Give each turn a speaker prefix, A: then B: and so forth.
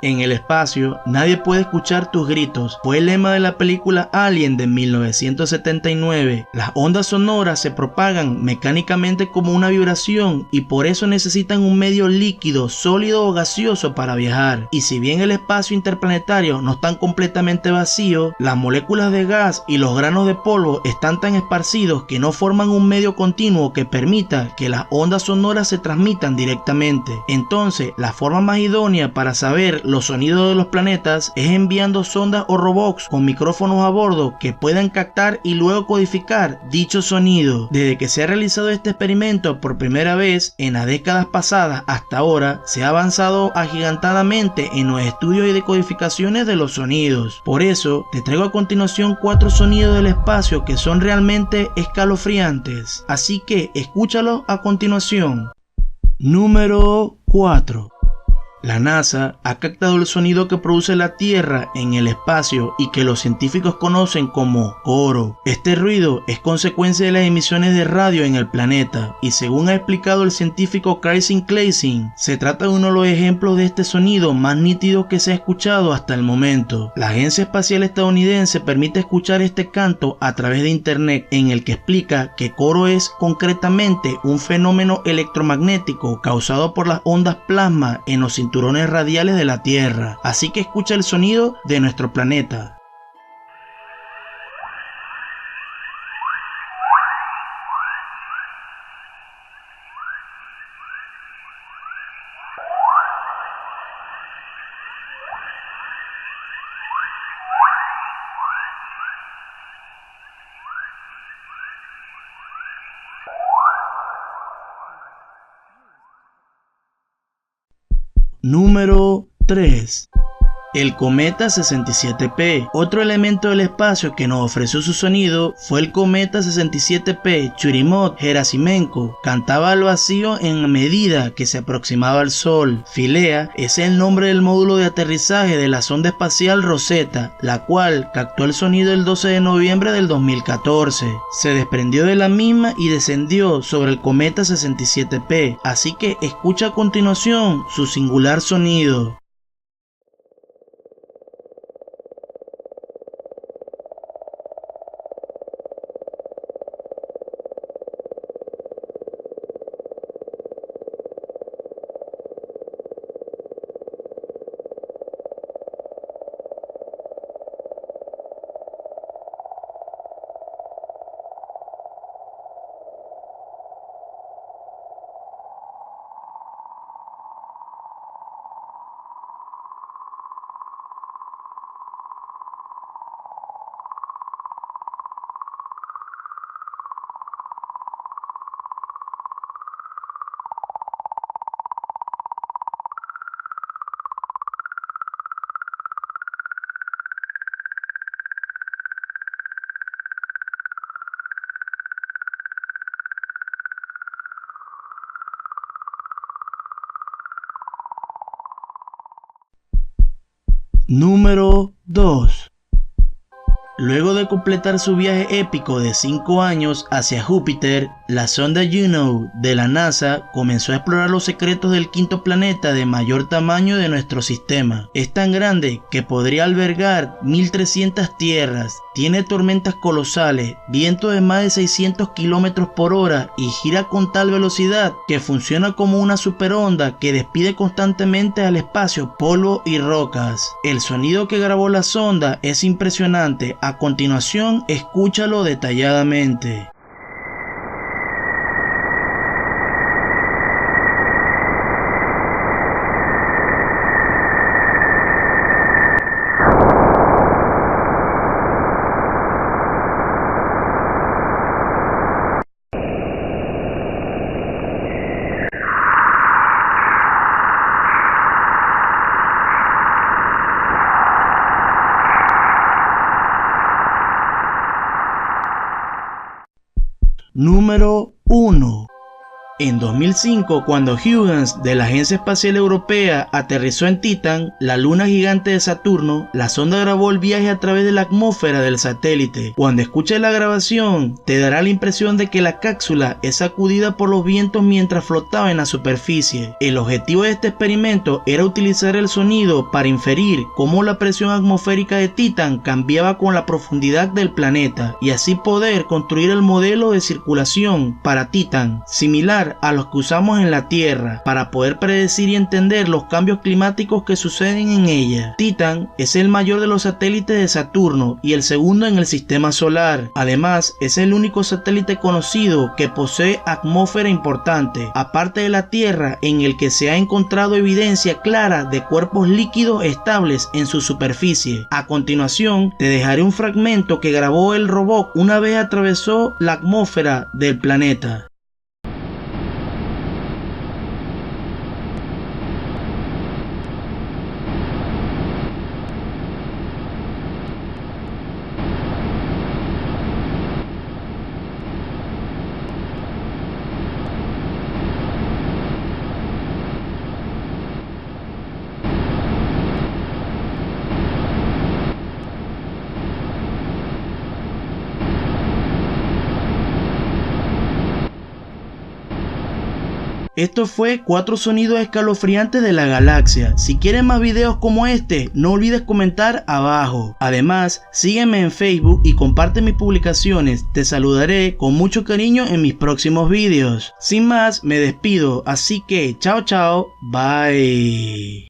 A: En el espacio, nadie puede escuchar tus gritos. Fue el lema de la película Alien de 1979. Las ondas sonoras se propagan mecánicamente como una vibración y por eso necesitan un medio líquido, sólido o gaseoso para viajar. Y si bien el espacio interplanetario no está completamente vacío, las moléculas de gas y los granos de polvo están tan esparcidos que no forman un medio continuo que permita que las ondas sonoras se transmitan directamente. Entonces, la forma más idónea para saber los sonidos de los planetas es enviando sondas o robots con micrófonos a bordo que puedan captar y luego codificar dicho sonido. Desde que se ha realizado este experimento por primera vez en las décadas pasadas hasta ahora, se ha avanzado agigantadamente en los estudios y decodificaciones de los sonidos. Por eso, te traigo a continuación 4 sonidos del espacio que son realmente escalofriantes. Así que escúchalos a continuación. Número 4. La NASA ha captado el sonido que produce la Tierra en el espacio y que los científicos conocen como coro. Este ruido es consecuencia de las emisiones de radio en el planeta y según ha explicado el científico Christian Claessing, se trata de uno de los ejemplos de este sonido más nítido que se ha escuchado hasta el momento. La Agencia Espacial Estadounidense permite escuchar este canto a través de internet, en el que explica que coro es concretamente un fenómeno electromagnético causado por las ondas plasma en los cinturones radiales de la Tierra. Así que escucha el sonido de nuestro planeta. Número 3. El cometa 67P. Otro elemento del espacio que nos ofreció su sonido fue el cometa 67P Churyumov-Gerasimenko. Cantaba al vacío en medida que se aproximaba al Sol. Philae es el nombre del módulo de aterrizaje de la sonda espacial Rosetta, la cual captó el sonido el 12 de noviembre del 2014. Se desprendió de la misma y descendió sobre el cometa 67P, así que escucha a continuación su singular sonido. Número 2. Luego de completar su viaje épico de 5 años hacia Júpiter, la sonda Juno de la NASA comenzó a explorar los secretos del quinto planeta de mayor tamaño de nuestro sistema. Es tan grande que podría albergar 1300 tierras, tiene tormentas colosales, vientos de más de 600 km por hora y gira con tal velocidad que funciona como una superonda que despide constantemente al espacio polvo y rocas. El sonido que grabó la sonda es impresionante. A continuación, escúchalo detalladamente. Número 1. En 2005, cuando Huygens de la Agencia Espacial Europea aterrizó en Titan, la luna gigante de Saturno, la sonda grabó el viaje a través de la atmósfera del satélite. Cuando escuches la grabación, te dará la impresión de que la cápsula es sacudida por los vientos mientras flotaba en la superficie. El objetivo de este experimento era utilizar el sonido para inferir cómo la presión atmosférica de Titan cambiaba con la profundidad del planeta, y así poder construir el modelo de circulación para Titan, similar a los que usamos en la Tierra, para poder predecir y entender los cambios climáticos que suceden en ella. Titan es el mayor de los satélites de Saturno y el segundo en el sistema solar. Además, es el único satélite conocido que posee atmósfera importante, aparte de la Tierra, en el que se ha encontrado evidencia clara de cuerpos líquidos estables en su superficie. A continuación, te dejaré un fragmento que grabó el robot una vez atravesó la atmósfera del planeta. Esto fue 4 sonidos escalofriantes de la galaxia. Si quieres más videos como este, no olvides comentar abajo. Además, sígueme en Facebook y comparte mis publicaciones. Te saludaré con mucho cariño en mis próximos videos. Sin más, me despido, así que chao chao, bye.